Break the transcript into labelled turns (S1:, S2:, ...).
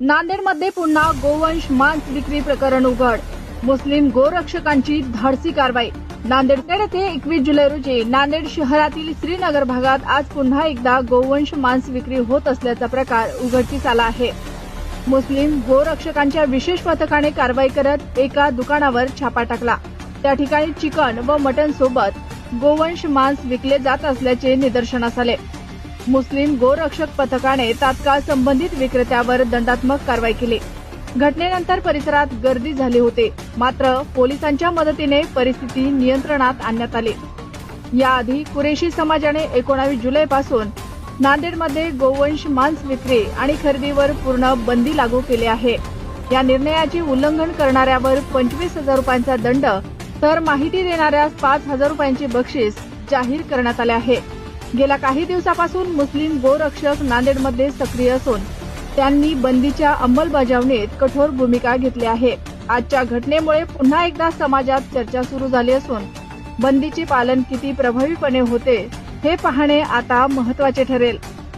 S1: नांदेडमध्ये पुन्हा गोवंश मांस विक्री प्रकरण उघड. मुस्लिम गोरक्षकांची धाडसी कारवाई. नांदेडखेड येथे 21 जुलै रोजी नांदेड शहरातील श्रीनगर भागात आज पुन्हा एकदा गोवंश मांस विक्री होत असल्याचा प्रकार उघडकीस आला आहे. मुस्लिम गोरक्षकांच्या विशेष पथकाने कारवाई करत एका दुकानावर छापा टाकला. त्या ठिकाणी चिकन व मटन सोबत गोवंश मांस विकले जात असल्याचे निदर्शनास आले. मुस्लिम गोरक्षक पथकाने तात्काळ संबंधित विक्रेत्यावर दंडात्मक कारवाई केली. घटनेनंतर परिसरात गर्दी झाली होती. मात्र पोलिसांच्या मदतीने परिस्थिती नियंत्रणात आणण्यात आली. याआधी कुरेशी समाजाने 19 जुलैपासून नांदेडमध्ये गोवंश मांस विक्री आणि खरेदीवर पूर्ण बंदी लागू केली आहे. या निर्णयाचे उल्लंघन करणाऱ्यावर 25,000 रुपयांचा दंड तर माहिती देणाऱ्यास 5,000 रुपयांचे बक्षीस जाहीर करण्यात आले आहे. गेल्या काही दिवसापासून मुस्लिम गोरक्षक नांदेडमध्ये सक्रिय असून त्यांनी बंदीच्या अंमलबजावणीत कठोर भूमिका घेतली आहे. आजच्या घटनेमुळे पुन्हा एकदा समाजात चर्चा सुरू झाली असून बंदीचे पालन किती प्रभावीपणे होते हे पाहणे आता महत्त्वाचे ठरेल.